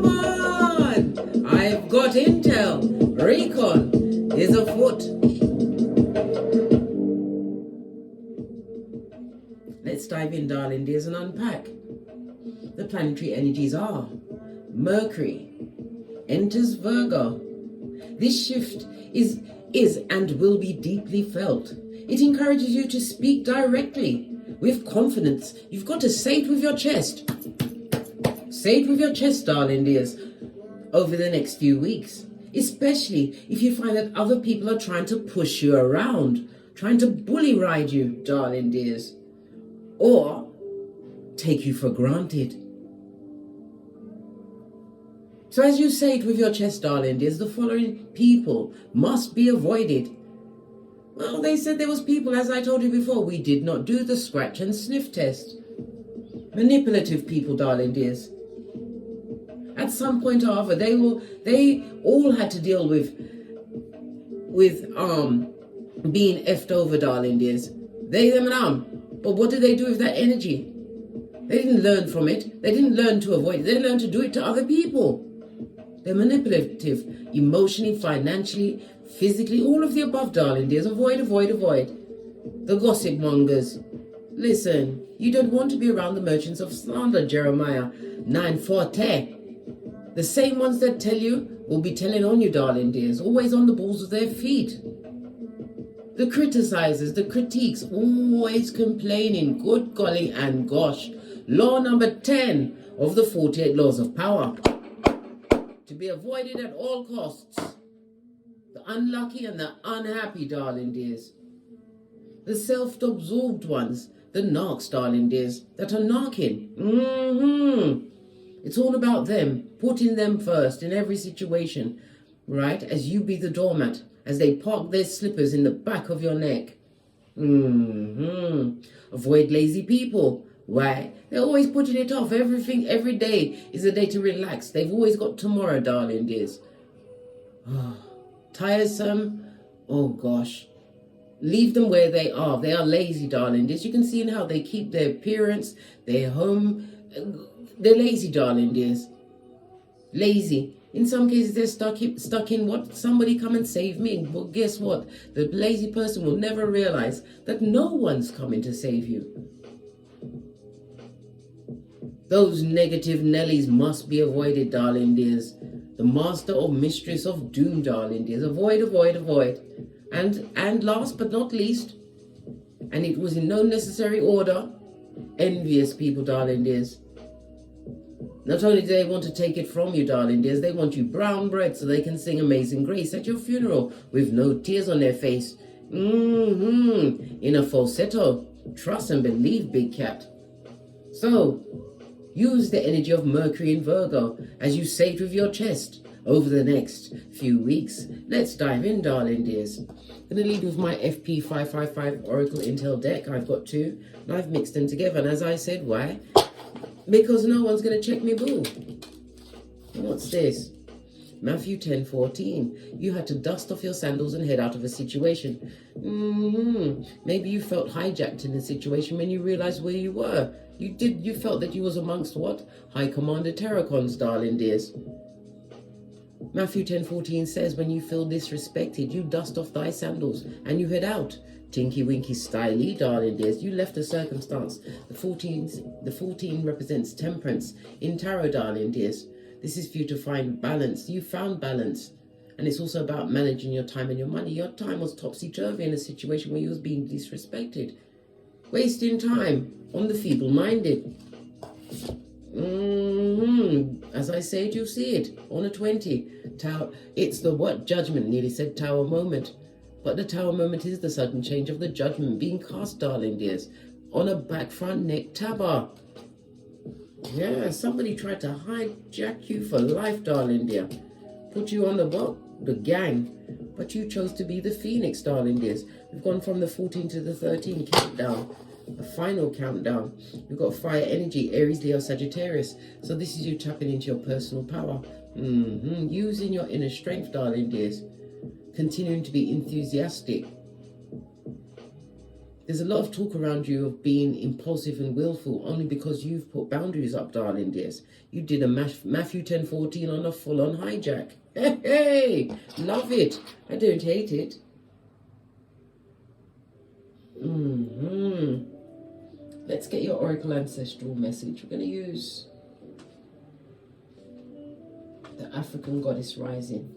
on! I've got intel. Recon is afoot. Let's dive in, darling dears, and unpack. The planetary energies are Mercury enters Virgo. This shift is and will be deeply felt. It encourages you to speak directly with confidence. You've got to say it with your chest. Say it with your chest, darling dears, over the next few weeks. Especially if you find that other people are trying to push you around, trying to bully ride you, darling dears, or take you for granted. So as you say it with your chest, darling dears, the following people must be avoided. Well, they said there was people, as I told you before, we did not do the scratch and sniff test. Manipulative people, darling dears. At some point or other, they all had to deal with being effed over, darling dears. They, them and But what did they do with that energy? They didn't learn from it. They didn't learn to avoid it. They learned to do it to other people. They're manipulative, emotionally, financially, physically, all of the above, darling dears. Avoid, avoid, avoid. The gossip mongers. Listen, you don't want to be around the merchants of slander, Jeremiah 9:40. The same ones that tell you will be telling on you, darling dears, always on the balls of their feet. The criticizers, the critiques, always complaining, good golly and gosh. Law number 10 of the 48 laws of power. To be avoided at all costs. The unlucky and the unhappy, darling dears. The self-absorbed ones, the narcs, darling dears, that are narking. It's all about them, putting them first in every situation, right? As you be the doormat, as they park their slippers in the back of your neck. Avoid lazy people. Why? They're always putting it off. Everything, every day is a day to relax. They've always got tomorrow, darling dears. Tiresome. Oh gosh. Leave them where they are. They are lazy, darling dears. You can see in how they keep their appearance, their home. They're lazy, darling dears. Lazy. In some cases, they're stuck in what? Somebody come and save me. Well, guess what? The lazy person will never realize that no one's coming to save you. Those negative Nellies must be avoided, darling dears. The master or mistress of doom, darling dears. Avoid, avoid, avoid. And last but not least, and it was in no necessary order, envious people, darling dears. Not only do they want to take it from you, darling dears, they want you brown bread so they can sing Amazing Grace at your funeral with no tears on their face. In a falsetto. Trust and believe, big cat. So, use the energy of Mercury in Virgo as you say it with your chest over the next few weeks. Let's dive in, darling dears. I'm going to lead with my FP555 Oracle Intel deck. I've got two, and I've mixed them together. And as I said, why? Because no one's going to check me boo. What's this? Matthew 10:14. You had to dust off your sandals and head out of a situation. Maybe you felt hijacked in a situation when you realized where you were. You felt that you was amongst what? High Commander Terracons, darling dears. Matthew 10:14 says, when you feel disrespected, you dust off thy sandals and you head out. Tinky Winky Styly, darling dears, you left the circumstance. The 14 represents temperance in tarot, darling dears. This is for you to find balance. You found balance. And it's also about managing your time and your money. Your time was topsy-turvy in a situation where you was being disrespected. Wasting time on the feeble-minded. As I said, you see it on a 20. Tower. It's the what? Judgment, nearly said tower moment. But the tower moment is the sudden change of the judgment being cast, darling dears, on a back front neck tabber. Yeah, somebody tried to hijack you for life, darling dear. Put you on the gang. But you chose to be the phoenix, darling dears. We've gone from the 14 to the 13 countdown. A final countdown. We've got fire energy, Aries, Leo, Sagittarius. So this is you tapping into your personal power. Using your inner strength, darling dears. Continuing to be enthusiastic. There's a lot of talk around you of being impulsive and willful only because you've put boundaries up, darling dears. You did a Matthew 10:14 on a full-on hijack. Hey, love it. I don't hate it. Let's get your Oracle Ancestral message. We're going to use the African Goddess Rising.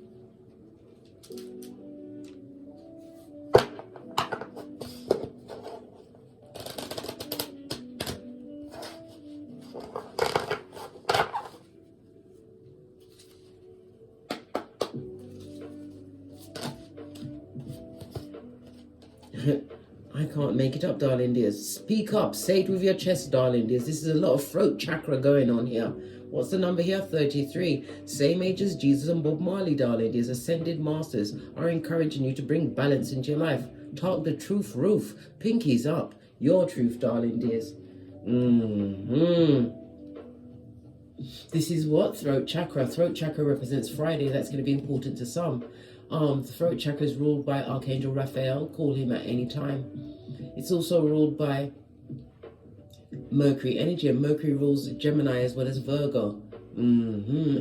I can't make it up, darling dears. Speak up. Say it with your chest, darling dears. This is a lot of throat chakra going on here. What's the number here? 33. Same age as Jesus and Bob Marley, darling dears. Ascended masters are encouraging you to bring balance into your life. Talk the truth, roof. Pinkies up. Your truth, darling dears. This is what? Throat chakra. Throat chakra represents Friday. That's going to be important to some. The throat chakra is ruled by Archangel Raphael. Call him at any time. It's also ruled by Mercury energy, and Mercury rules Gemini as well as Virgo,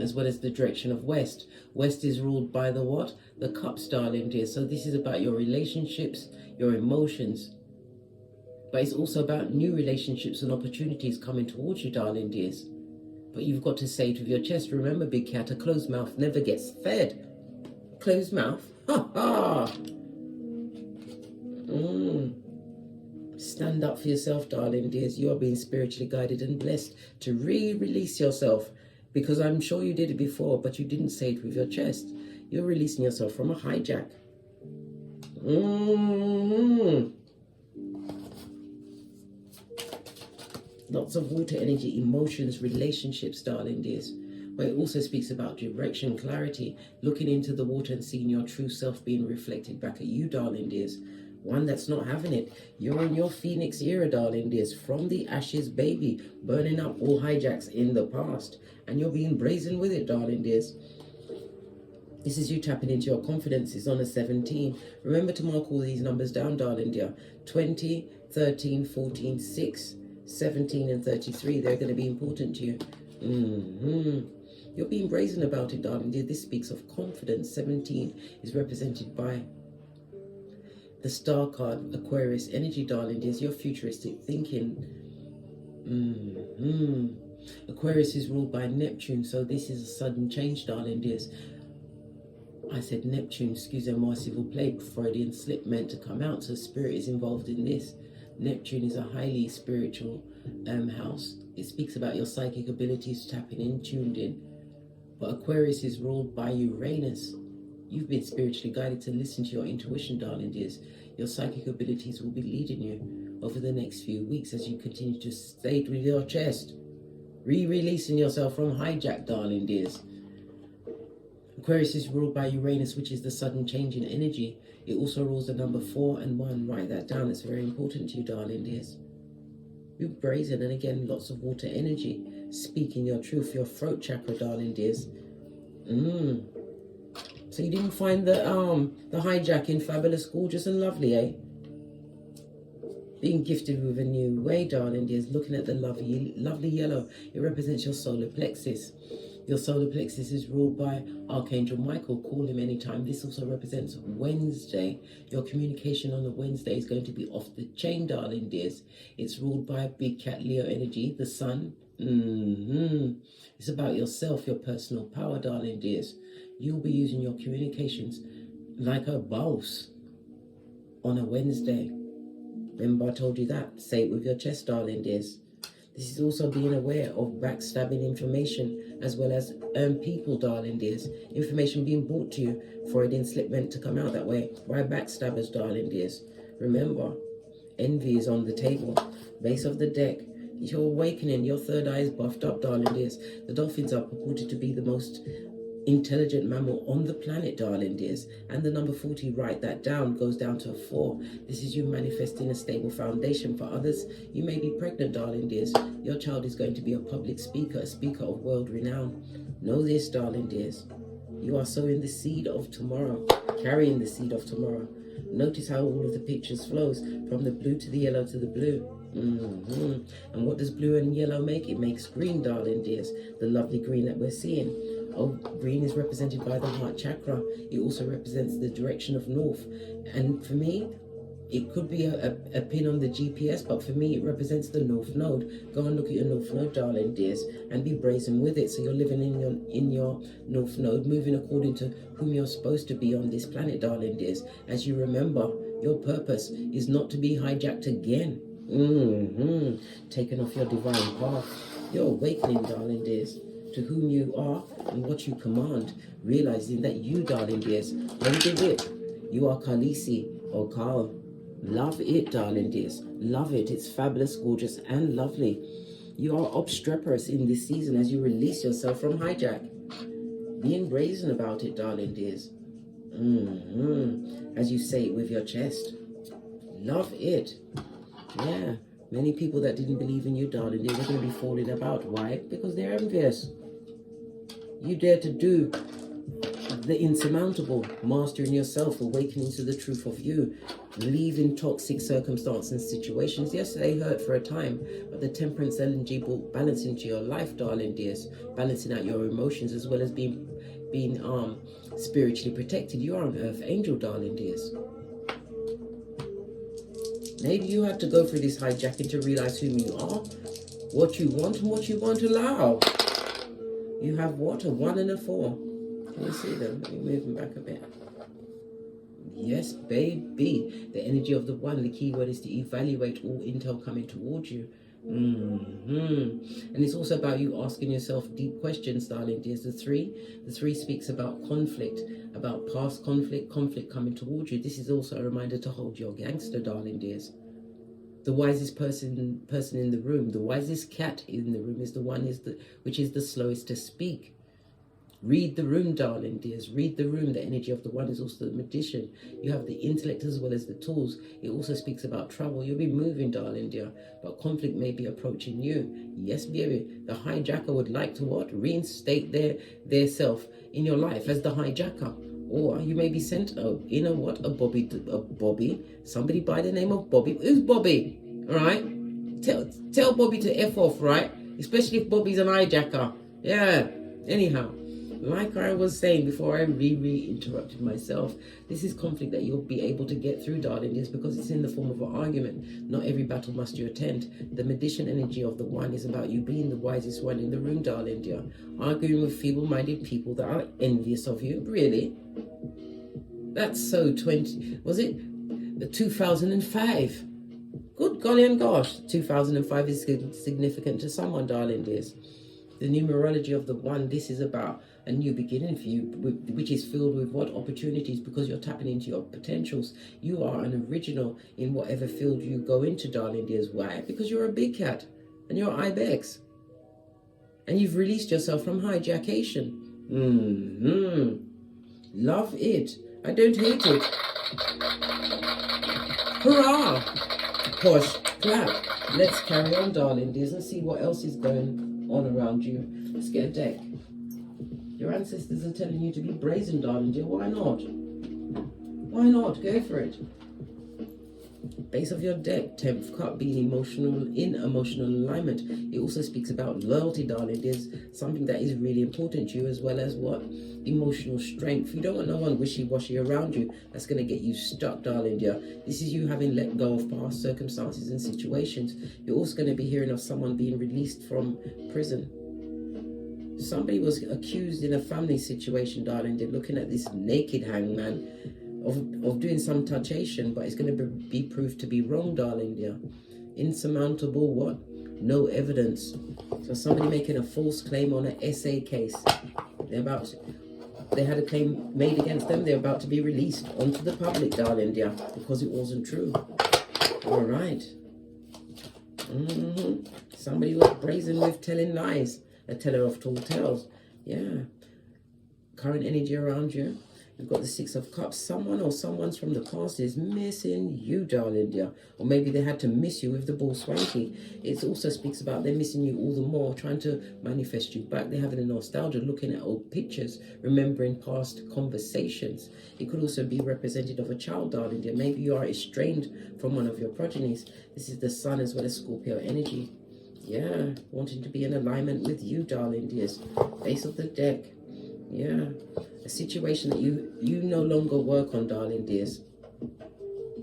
as well as the direction of West. West is ruled by the what? The cups, darling dear. So this is about your relationships, your emotions, but it's also about new relationships and opportunities coming towards you, darling dears. But you've got to say it with your chest. Remember, big cat, a closed mouth never gets fed. Closed mouth. Ha ha. Stand up for yourself, darling dears. You are being spiritually guided and blessed to release yourself, because I'm sure you did it before, but you didn't say it with your chest. You're releasing yourself from a hijack. Lots of water energy, emotions, relationships, darling dears. But it also speaks about direction, clarity, looking into the water and seeing your true self being reflected back at you, darling dears. One that's not having it. You're in your Phoenix era, darling dears. From the ashes, baby, burning up all hijacks in the past. And you're being brazen with it, darling dears. This is you tapping into your confidence. It's on a 17. Remember to mark all these numbers down, darling dear. 20, 13, 14, 6, 17, and 33. They're going to be important to you. You're being brazen about it, darling dear. This speaks of confidence. 17 is represented by the star card, Aquarius energy, darling dears. Your futuristic thinking. Aquarius is ruled by Neptune, so this is a sudden change, darling dears. I said Neptune, excusez-moi s'il vous plaît, Freudian slip meant to come out, so spirit is involved in this. Neptune is a highly spiritual house. It speaks about your psychic abilities, tapping in, tuned in. But Aquarius is ruled by Uranus. You've been spiritually guided to listen to your intuition, darling dears. Your psychic abilities will be leading you over the next few weeks as you continue to stay with your chest. Releasing yourself from hijack, darling dears. Aquarius is ruled by Uranus, which is the sudden change in energy. It also rules the number 4 and 1. Write that down. It's very important to you, darling dears. You're brazen, and again, lots of water energy. Speaking your truth, your throat chakra, darling dears. So you didn't find the hijacking fabulous, gorgeous, and lovely, eh? Being gifted with a new way, darling dears. Looking at the lovely yellow. It represents your solar plexus. Your solar plexus is ruled by Archangel Michael. Call him anytime. This also represents Wednesday. Your communication on the Wednesday is going to be off the chain, darling dears. It's ruled by big cat Leo energy, the sun. It's about yourself, your personal power, darling dears. You'll be using your communications like a boss on a Wednesday. Remember I told you that. Say it with your chest, darling dears. This is also being aware of backstabbing information as well as people, darling dears. Information being brought to you. Freudian slip meant to come out that way. By backstabbers, darling dears. Remember, envy is on the table. Base of the deck. You're awakening. Your third eye is buffed up, darling dears. The dolphins are purported to be the most intelligent mammal on the planet, darling dears. And the number 40, write that down, goes down to a 4. This is you manifesting a stable foundation. For others, you may be pregnant, darling dears. Your child is going to be a public speaker, a speaker of world renown. Know this, darling dears. You are sowing the seed of tomorrow, carrying the seed of tomorrow. Notice how all of the pictures flows from the blue to the yellow to the blue. And what does blue and yellow make? It makes green, darling dears. The lovely green that we're seeing. Oh, green is represented by the heart chakra. It also represents the direction of north. And for me, it could be a pin on the GPS, but for me, it represents the north node. Go and look at your north node, darling dears, and be brazen with it. So you're living in your north node, moving according to whom you're supposed to be on this planet, darling dears. As you remember, your purpose is not to be hijacked again. Taken off your divine path. You're awakening, darling dears, to whom you are and what you command, realizing that you, darling dears, hold the whip. You are Khaleesi or Khal. Love it, darling dears. Love it. It's fabulous, gorgeous, and lovely. You are obstreperous in this season as you release yourself from hijack. Being brazen about it, darling dears. As you say it with your chest. Love it. Yeah. Many people that didn't believe in you, darling dears, are going to be falling about. Why? Because they're envious. You dare to do the insurmountable, mastering yourself, awakening to the truth of you, leaving toxic circumstances and situations. Yes, they hurt for a time, but the temperance energy brought balance into your life, darling dears, balancing out your emotions as well as being spiritually protected. You are an earth angel, darling dears. Maybe you had to go through this hijacking to realize whom you are, what you want, and what you won't allow. You have what? A 1 and a 4. Can you see them? Let me move them back a bit. Yes, baby. The energy of the 1, the key word is to evaluate all intel coming towards you. And it's also about you asking yourself deep questions, darling dears. The 3 speaks about conflict, about past conflict coming towards you. This is also a reminder to hold your gangster, darling dears. The wisest person in the room, the wisest cat in the room is the one which is the slowest to speak. Read the room, darling dears. Read the room. The energy of the 1 is also the magician. You have the intellect as well as the tools. It also speaks about travel. You'll be moving, darling dear, but conflict may be approaching you. Yes, baby. The hijacker would like to what? Reinstate their self in your life as the hijacker. Or you may be sent in a what? A Bobby. Somebody by the name of Bobby. Who's Bobby? All right? Tell Bobby to F off, right? Especially if Bobby's an hijacker. Yeah. Anyhow. Like I was saying before I interrupted myself, this is conflict that you'll be able to get through, darling dears, because it's in the form of an argument. Not every battle must you attend. The magician energy of the 1 is about you being the wisest one in the room, darling dear. Arguing with feeble-minded people that are envious of you. Really? That's so 20... Was it? 2005. Good golly and gosh. 2005 is significant to someone, darling dears. The numerology of the 1, this is about a new beginning for you, which is filled with what? Opportunities, because you're tapping into your potentials. You are an original in whatever field you go into, darling dears. Why? Because you're a big cat and you're ibex. And you've released yourself from hijackation. Love it. I don't hate it. Hurrah! Push, clap. Let's carry on, darling dears, and see what else is going on around you. Let's get a deck. Your ancestors are telling you to be brazen, darling dear. Why not? Why not? Go for it. Base of your deck, 10th cup, being in emotional alignment. It also speaks about loyalty, darling. There's something that is really important to you, as well as what? Emotional strength. You don't want no one wishy-washy around you. That's going to get you stuck, darling dear. This is you having let go of past circumstances and situations. You're also going to be hearing of someone being released from prison. Somebody was accused in a family situation, darling. They're looking at this naked hangman of doing some touchation, but it's going to be proved to be wrong, darling dear. Insurmountable what? No evidence. So somebody making a false claim on an SA case. They had a claim made against them. They're about to be released onto the public, darling dear, because it wasn't true. All right. Somebody was brazen with telling lies. A teller of tall tales. Yeah. Current energy around you. We've got the Six of Cups. Someone or someone's from the past is missing you, darling dear. Or maybe they had to miss you with the ball swanky. It also speaks about they're missing you all the more, trying to manifest you back. They're having a nostalgia, looking at old pictures, remembering past conversations. It could also be representative of a child, darling dear. Maybe you are estranged from one of your progenies. This is the Sun as well as Scorpio energy. Yeah, wanting to be in alignment with you, darling dears. Base of the deck. Yeah, a situation that you no longer work on, darling dears.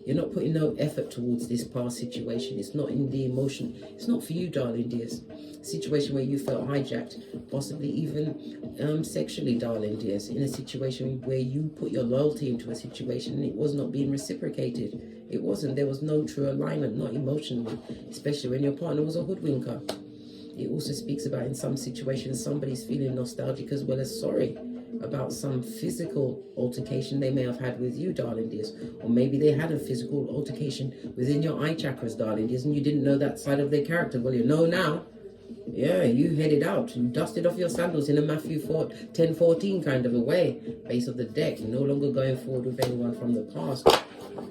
You're not putting no effort towards this past situation. It's not in the emotion. It's not for you, darling dears. A situation where you felt hijacked, possibly even sexually, darling dears. In a situation where you put your loyalty into a situation and it was not being reciprocated. It wasn't. There was no true alignment, not emotionally, especially when your partner was a hoodwinker. It also speaks about in some situations somebody's feeling nostalgic as well as sorry about some physical altercation they may have had with you, darling dears. Or maybe they had a physical altercation within your eye chakras, darling dears, and you didn't know that side of their character. Well, you know now. Yeah, you headed out. You dusted off your sandals in a Matthew 10:14 kind of a way. Base of the deck. You're no longer going forward with anyone from the past.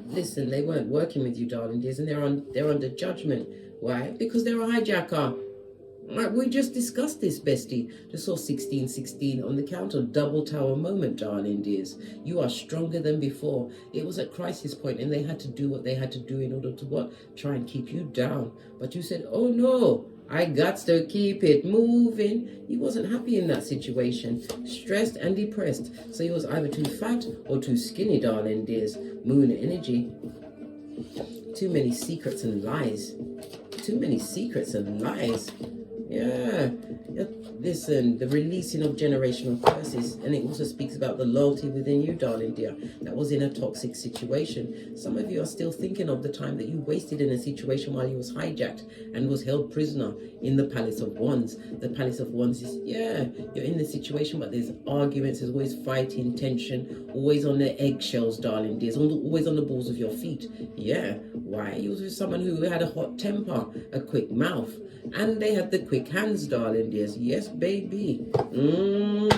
Listen, they weren't working with you, darling dears, and they're under judgment. Why? Because they're a hijacker. We just discussed this, bestie. Just saw 1616 on the count of double tower moment, darling dears. You are stronger than before. It was at crisis point and they had to do what they had to do in order to what? Try and keep you down. But you said, oh no, I got to keep it moving. You wasn't happy in that situation. Stressed and depressed. So you was either too fat or too skinny, darling dears. Moon energy. Too many secrets and lies. Too many secrets and lies. Yeah, listen, the releasing of generational curses, and it also speaks about the loyalty within you, darling dear, that was in a toxic situation. Some of you are still thinking of the time that you wasted in a situation while you was hijacked and was held prisoner in the Palace of Wands. The Palace of Wands is, yeah, you're in the situation, but there's arguments, there's always fighting, tension, always on the eggshells, darling dears, always on the balls of your feet. Yeah, why? You was with someone who had a hot temper, a quick mouth, and they had the quick hands, darling dears. Yes, baby. All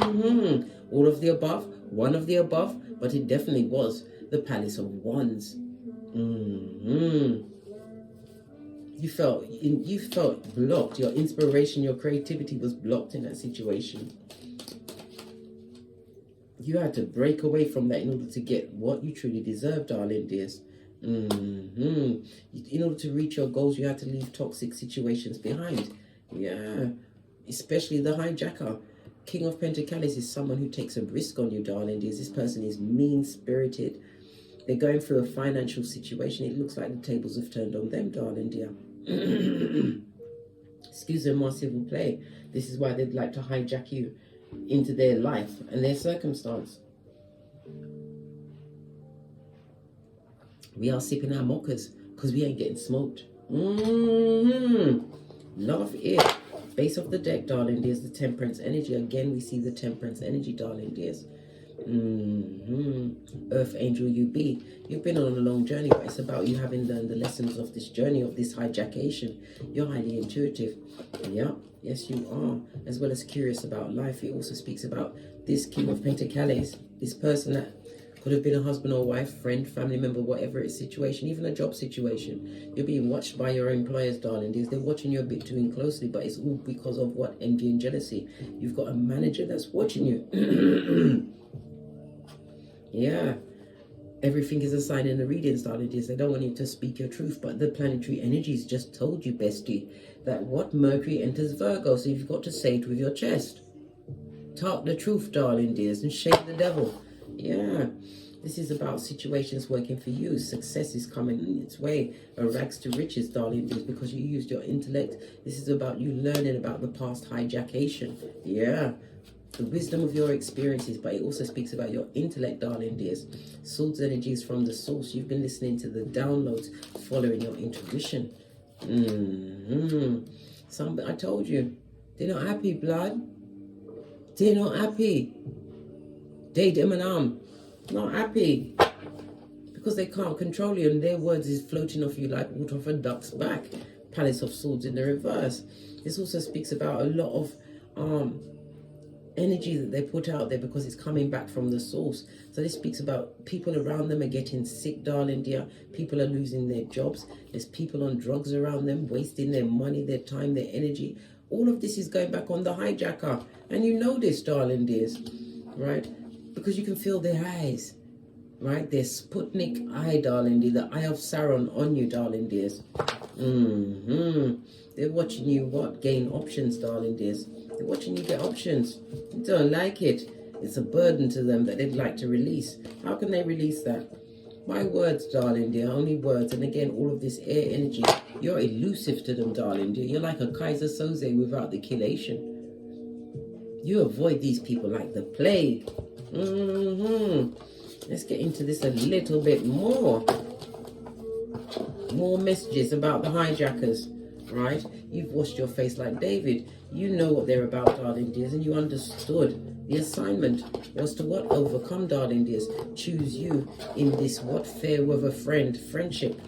of the above, one of the above, but it definitely was the Palace of Wands. You felt blocked. Your inspiration, your creativity was blocked in that situation. You had to break away from that in order to get what you truly deserve, darling dears. In order to reach your goals, you had to leave toxic situations behind. Yeah, especially the hijacker. King of Pentacles is someone who takes a risk on you, darling dears. This person is mean-spirited. They're going through a financial situation. It looks like the tables have turned on them, darling dear. Excuse them, more civil play. This is why they'd like to hijack you into their life and their circumstance. We are sipping our mochas because we ain't getting smoked. Love it. Base of the deck, darling dears, the temperance energy. Again, we see the temperance energy, darling dears. Earth angel you be. You've been on a long journey, but it's about you having learned the lessons of this journey, of this hijackation. You're highly intuitive. Yeah, yes you are. As well as curious about life. It also speaks about this King of Pentacles, this person that could have been a husband or wife, friend, family member, whatever it's situation, even a job situation. You're being watched by your employers, darling dears. They're watching you a bit too closely, but it's all because of what? Envy and jealousy. You've got a manager that's watching you. Yeah. Everything is a sign in the readings, darling dears. They don't want you to speak your truth, but the planetary energies just told you, bestie, that what? Mercury enters Virgo, so you've got to say it with your chest. Talk the truth, darling dears, and shake the devil. Yeah, this is about situations working for you. Success is coming in its way. A rags to riches, darling dears, because you used your intellect. This is about you learning about the past hijackation. Yeah, the wisdom of your experiences, but it also speaks about your intellect, darling dears. Swords energies from the source. You've been listening to the downloads, following your intuition. I told you, they're not happy, blood. They're not happy. They, them and not happy because they can't control you, and their words is floating off you like water off a duck's back. Palace of Swords in the reverse. This also speaks about a lot of energy that they put out there because it's coming back from the source. So this speaks about people around them are getting sick, darling dear. People are losing their jobs. There's people on drugs around them, wasting their money, their time, their energy. All of this is going back on the hijacker. And you know this, darling dears, right? Because you can feel their eyes, right? Their Sputnik eye, darling dear, the eye of Sauron on you, darling dears. They're watching you, what? Gain options, darling dears. They're watching you get options. You don't like it. It's a burden to them that they'd like to release. How can they release that? My words, darling dear, only words. And again, all of this air energy, you're elusive to them, darling dear. You're like a Kaiser Soze without the chelation. You avoid these people like the plague. Let's get into this a little bit more. More messages about the hijackers, right? You've washed your face like David. You know what they're about, darling dears, and you understood the assignment was to what? Overcome, darling dears. Choose you in this what? Fair weather friendship.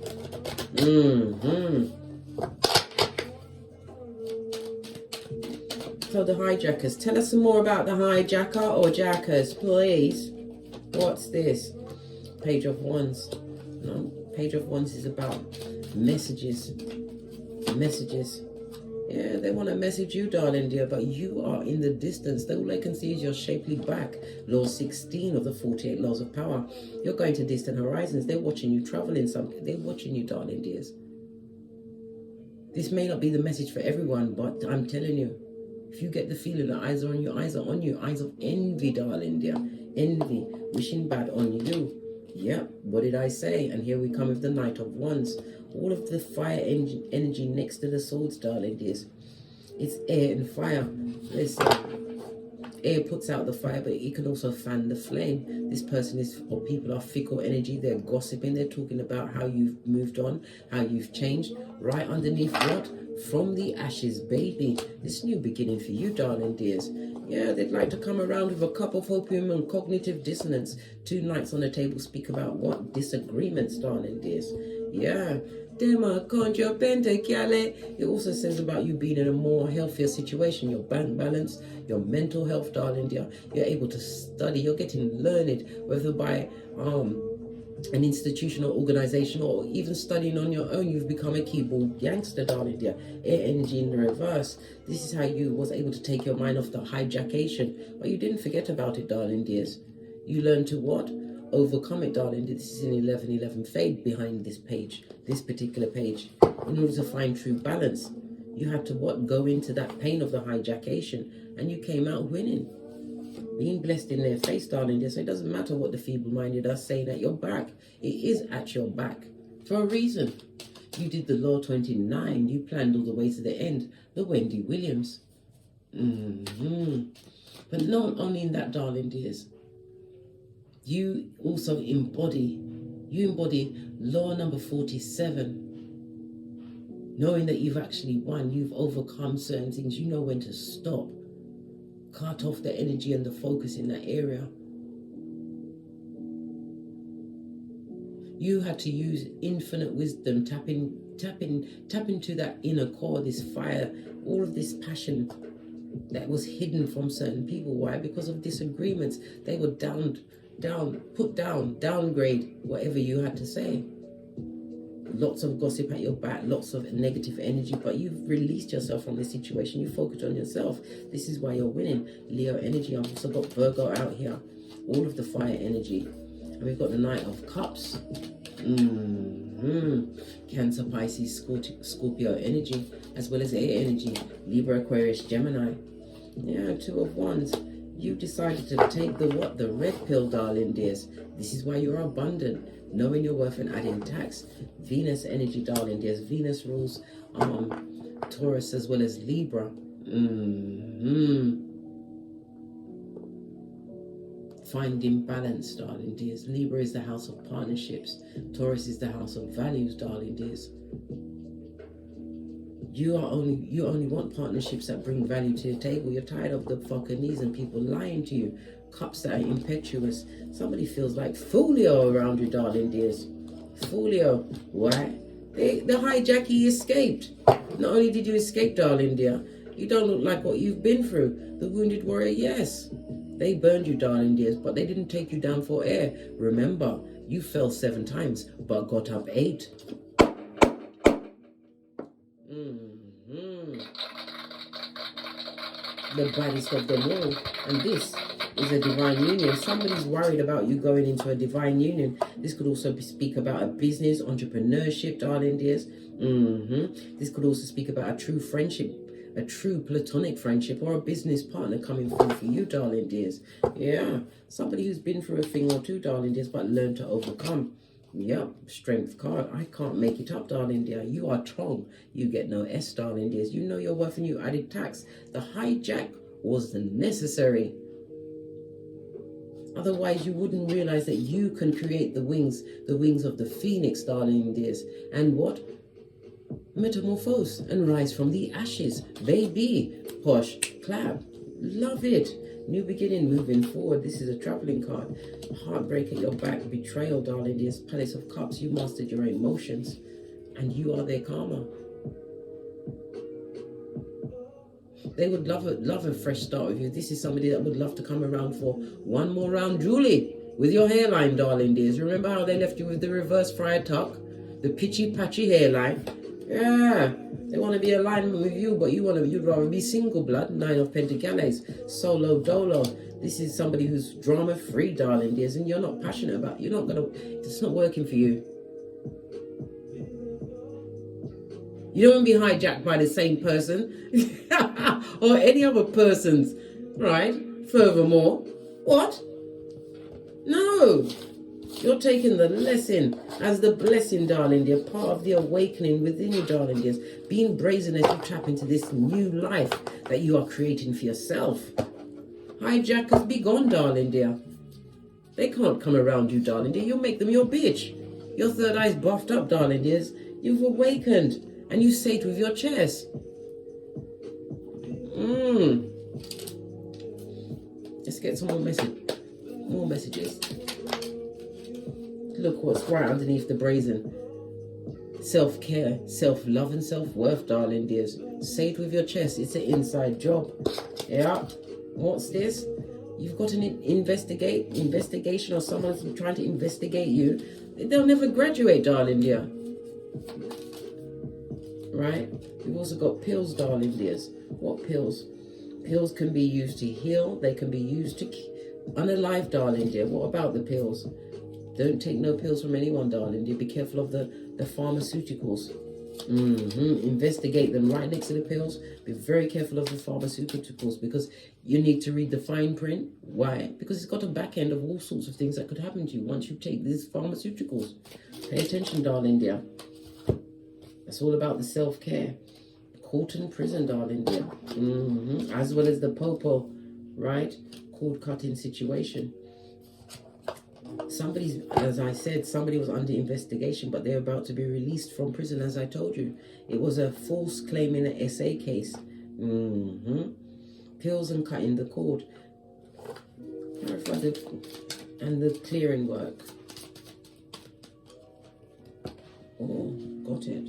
So the hijackers, tell us some more about the hijacker or jackers, please. What's this? Page of Wands. No, Page of Wands is about messages. Messages. Yeah, they want to message you, darling dear, but you are in the distance. All they can see is your shapely back. Law 16 of the 48 laws of power. You're going to distant horizons. They're watching you travel in something. They're watching you, darling dears. This may not be the message for everyone, but I'm telling you, if you get the feeling that eyes are on you, eyes are on you, eyes of envy, darling dear. Envy, wishing bad on you. Yeah, what did I say? And here we come with the Knight of Wands. All of the fire energy next to the swords, darling dears. It's air and fire. Listen, air puts out the fire, but it can also fan the flame. This person is, or people are fickle energy. They're gossiping. They're talking about how you've moved on, how you've changed. Right underneath what? From the ashes, baby. This new beginning for you, darling dears. Yeah, they'd like to come around with a cup of opium and cognitive dissonance. 2 nights on the table speak about what? Disagreements, darling dears. Yeah. It also says about you being in a more healthier situation, your bank balance, your mental health, darling dear. You're able to study, you're getting learned, whether by an institution or organization or even studying on your own. You've become a keyboard gangster, darling dear. Air energy in the reverse. This is how you was able to take your mind off the hijackation, but you didn't forget about it, darling dears. You learned to what? Overcome it, darling. This is an 1111 fade behind this page, this particular page. In order to find true balance, you had to what? Go into that pain of the hijackation, and you came out winning. Being blessed in their face, darling dear. So it doesn't matter what the feeble-minded are saying at your back. It is at your back for a reason. You did the Law 29. You planned all the way to the end. The Wendy Williams. But not only in that, darling dears. You also embody law number 47. Knowing that you've actually won, you've overcome certain things. You know when to stop. Cut off the energy and the focus in that area. You had to use infinite wisdom, tap into that inner core, this fire, all of this passion that was hidden from certain people. Why? Because of disagreements. They were downgrade whatever you had to say. Lots of gossip at your back, lots of negative energy, but you've released yourself from this situation. You focused on yourself. This is why you're winning. Leo energy. I've also got Virgo out here. All of the fire energy. And we've got the Knight of Cups. Cancer, Pisces, Scorpio energy, as well as air energy. Libra, Aquarius, Gemini. Yeah, 2 of Wands. You decided to take the what? The red pill, darling dears. This is why you're abundant. Knowing your worth and adding tax. Venus energy, darling dears. Venus rules Taurus as well as Libra. Finding balance, darling dears. Libra is the house of partnerships. Taurus is the house of values, darling dears. You only want partnerships that bring value to your table. You're tired of the fucking and people lying to you. Cups that are impetuous. Somebody feels like Folio around you, darling dears. Folio. Why? The hijacky escaped. Not only did you escape, darling dear, You don't look like what you've been through. The wounded warrior, yes. They burned you, darling dears, but they didn't take you down for air. Remember, you fell 7 times, but got up 8. The baddest of them all. And this is a divine union. Somebody's worried about you going into a divine union. This could also speak about a business, entrepreneurship, darling dears. This could also speak about a true friendship, a true platonic friendship, or a business partner coming through for you, darling dears. Yeah, somebody who's been through a thing or two, darling dears, but learned to overcome. Yep, strength card. I can't make it up, darling dear. You are strong. You get no S, darling dears. You know your worth and you added tax. The hijack was necessary. Otherwise, you wouldn't realize that you can create the wings of the phoenix, darling dears. And what? Metamorphose and rise from the ashes. Baby. Posh. Clap. Love it. New beginning, moving forward. This is a traveling card. Heartbreak at your back. Betrayal, darling dears. Palace of Cups. You mastered your emotions. And you are their karma. They would love a fresh start with you. This is somebody that would love to come around for one more round. Julie, with your hairline, darling dears. Remember how they left you with the reverse friar tuck? The pitchy patchy hairline. Yeah, they want to be aligned with you, but you'd rather be single blood. 9 of Pentacles, solo dolo. This is somebody who's drama free, darling dears, and you're not passionate about. It's not working for you. You don't want to be hijacked by the same person or any other persons, right? Furthermore, what? No. You're taking the lesson as the blessing, darling dear, part of the awakening within you, darling dears. Being brazen as you tap into this new life that you are creating for yourself. Hijackers, be gone, darling dear. They can't come around you, darling dear. You'll make them your bitch. Your third eye's buffed up, darling dears. You've awakened and you say it with your chest. Let's get some more messages. Look what's right underneath the brazen. Self-care, self-love and self-worth, darling dears. Say it with your chest. It's an inside job. Yeah. What's this? You've got an investigation or someone's trying to investigate you. They'll never graduate, darling dear. Right? You've also got pills, darling dears. What pills? Pills can be used to heal. They can be used to unalive, darling dear. What about the pills? Don't take no pills from anyone, darling dear. Be careful of the pharmaceuticals. Investigate them right next to the pills. Be very careful of the pharmaceuticals because you need to read the fine print. Why? Because it's got a back end of all sorts of things that could happen to you once you take these pharmaceuticals. Pay attention, darling dear. It's all about the self-care. Court and prison, darling dear. As well as the popo, right? Cord cutting situation. Somebody's, as I said, somebody was under investigation, but they're about to be released from prison, as I told you. It was a false claim in an SA case. Pills and cutting the cord. And the clearing work. Oh, got it.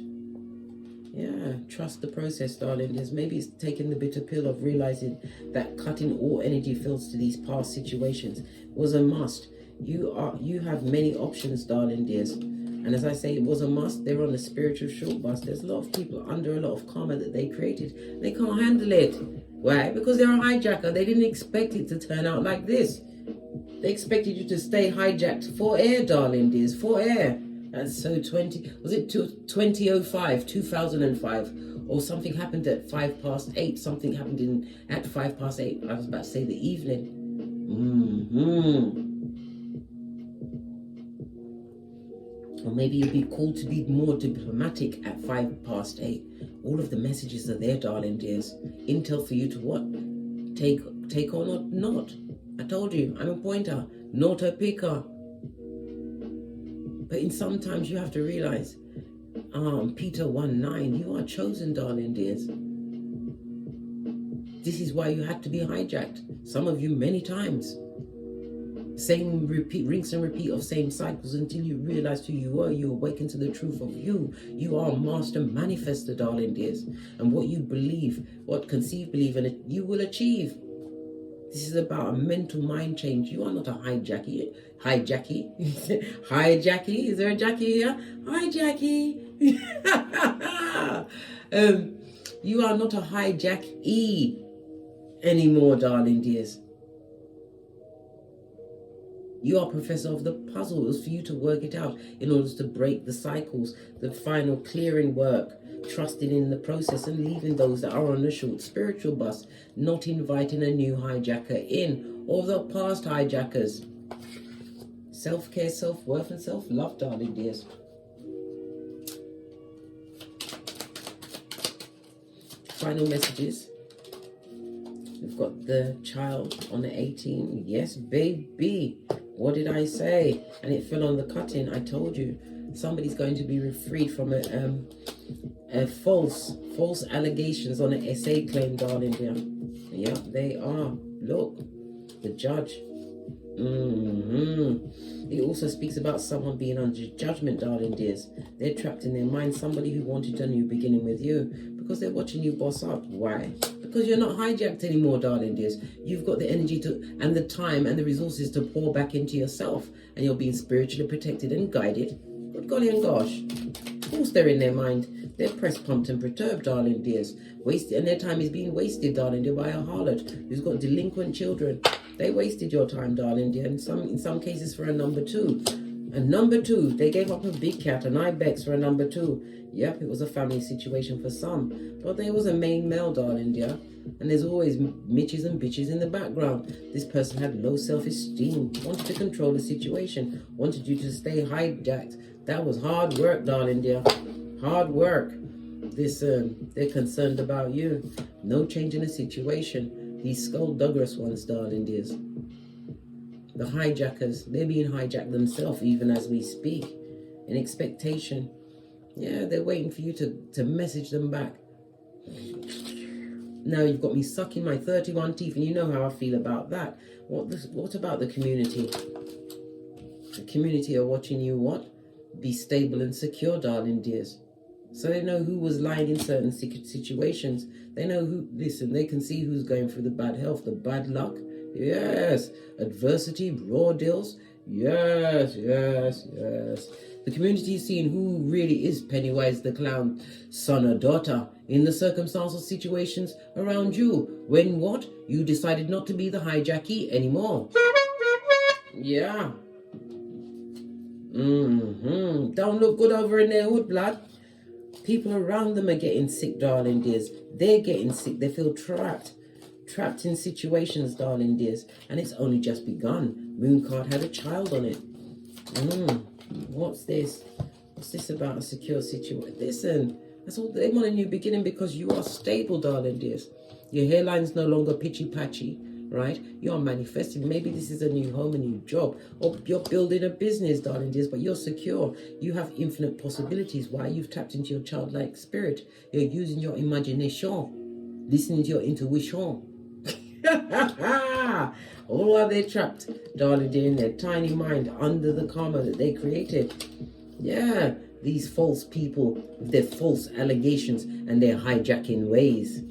Yeah, trust the process, darling. Because maybe it's taking the bitter pill of realizing that cutting all energy fields to these past situations was a must. You have many options, darling dears. And as I say, it was a must. They're on a spiritual short bus. There's a lot of people under a lot of karma that they created. They can't handle it. Why? Because they're a hijacker. They didn't expect it to turn out like this. They expected you to stay hijacked for air, darling dears, for air. And so 2005, or something happened at 8:05. Something happened at 8:05. I was about to say the evening. Or maybe you'd be called to be more diplomatic at 8:05. All of the messages are there, darling dears. Intel for you to what? Take or not. I told you, I'm a pointer, not a picker. But sometimes you have to realize, Peter 1:9, you are chosen, darling dears. This is why you had to be hijacked. Some of you many times. Same repeat, rinse and repeat of same cycles until you realize who you are. You awaken to the truth of you. You are a master manifester, darling dears. And what you believe, what conceive, believe, and you will achieve. This is about a mental mind change. You are not a hijacky. Hijacky? Hijacky? Is there a Jackie here? Hijacky! You are not a hijack-y anymore, darling dears. You are professor of the puzzle. It was for you to work it out in order to break the cycles, the final clearing work, trusting in the process and leaving those that are on the short spiritual bus, not inviting a new hijacker in, or the past hijackers. Self-care, self-worth, and self-love, darling dears. Final messages. We've got the child on the 18. Yes, baby. What did I say? And it fell on the cutting. I told you. Somebody's going to be freed from a false allegations on an essay claim, darling dear. Yeah, they are. Look, the judge. It also speaks about someone being under judgment, darling dears. They're trapped in their mind. Somebody who wanted a new beginning with you because they're watching you boss up. Why? Because you're not hijacked anymore, darling dears. You've got the energy to and the time and the resources to pour back into yourself, and you're being spiritually protected and guided. Good golly and gosh. Of course they're in their mind. They're pressed, pumped and perturbed, darling dears. Wasted, and their time is being wasted, darling dear, by a harlot who's got delinquent children. They wasted your time, darling dear, in some cases for a number two. And number two, they gave up a big cat, an ibex for a number two. Yep, it was a family situation for some. But there was a main male, darling dear. And there's always mitches and bitches in the background. This person had low self-esteem, wanted to control the situation, wanted you to stay hijacked. That was hard work, darling dear. Hard work. They're concerned about you. No change in the situation. These skullduggerous ones, darling dears. The hijackers, they're being hijacked themselves even as we speak. In expectation. Yeah, they're waiting for you to message them back. Now you've got me sucking my 31 teeth, and you know how I feel about that. What about the community? The community are watching you what? Be stable and secure, darling dears. So they know who was lying in certain situations. They know who, listen, they can see who's going through the bad health, the bad luck. Yes. Adversity, raw deals. Yes, yes, yes. The community is seeing who really is Pennywise the Clown, son or daughter, in the circumstantial situations around you. When what? You decided not to be the hijacky anymore. Yeah. Don't look good over in their hood, blood. People around them are getting sick, darling dears. They're getting sick. They feel trapped in situations, darling dears. And it's only just begun. Moon card had a child on it. What's this? What's this about a secure situation? Listen, that's all. They want a new beginning because you are stable, darling dears. Your hairline's no longer pitchy-patchy, right? You are manifesting. Maybe this is a new home, a new job, or you're building a business, darling dears, but you're secure. You have infinite possibilities. Why? You've tapped into your childlike spirit. You're using your imagination, listening to your intuition. Oh, are they trapped, darling dear, in their tiny mind under the karma that they created? Yeah, these false people with their false allegations and their hijacking ways.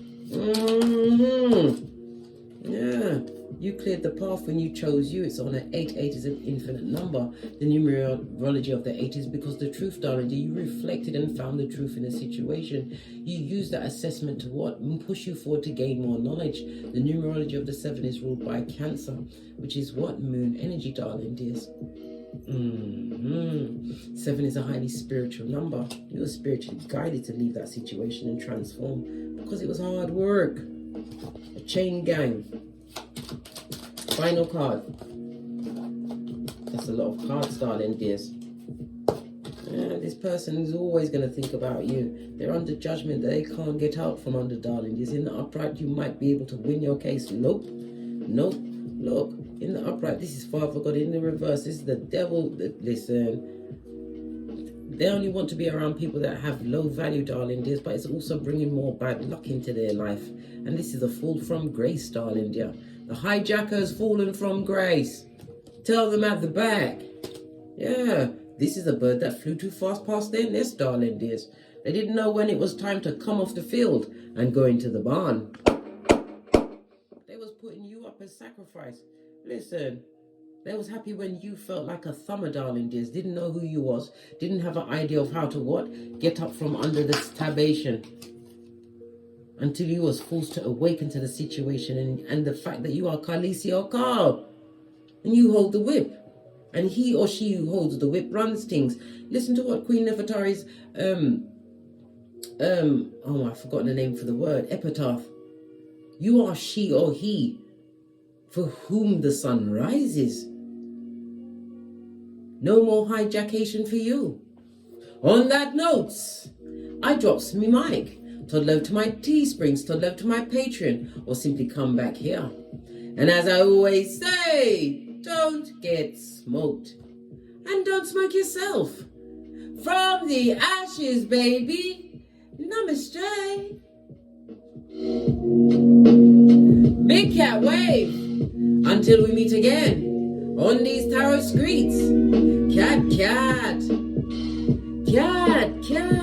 Yeah, you cleared the path when you chose you. It's on an 8. 8 is an infinite number. The numerology of the 8 is because the truth, darling, you reflected and found the truth in a situation. You used that assessment to what? Push you forward to gain more knowledge. The numerology of the 7 is ruled by Cancer, which is what? Moon energy, darling dears. 7 is a highly spiritual number. You were spiritually guided to leave that situation and transform because it was hard work. A chain gang. Final card. That's a lot of cards, darling dears. This person is always going to think about you. They're under judgment. They can't get out from under, darling dears. In the upright, you might be able to win your case. Nope. Nope. Look, in the upright, this is Father God. In the reverse, this is the devil. Listen. They only want to be around people that have low value, darling dears, but it's also bringing more bad luck into their life. And this is a fall from grace, darling dear. The hijacker has fallen from grace. Tell them at the back. Yeah, this is a bird that flew too fast past their nest, darling dears. They didn't know when it was time to come off the field and go into the barn. They was putting you up as sacrifice. Listen, they was happy when you felt like a thumber, darling dears. Didn't know who you was. Didn't have an idea of how to what? Get up from under the stabation. Until you was forced to awaken to the situation and the fact that you are Khaleesi or Khal. And you hold the whip. And he or she who holds the whip runs things. Listen to what Queen Nefertari's, I've forgotten the name for the word, epitaph. You are she or he for whom the sun rises. No more hijackation for you. On that note, I drops me mic. Toddle over to my Teesprings, toddle over to my Patreon, or simply come back here. And as I always say, don't get smoked. And don't smoke yourself. From the ashes, baby. Namaste. Big cat wave. Until we meet again on these tarot streets. Cat, cat. Cat, cat.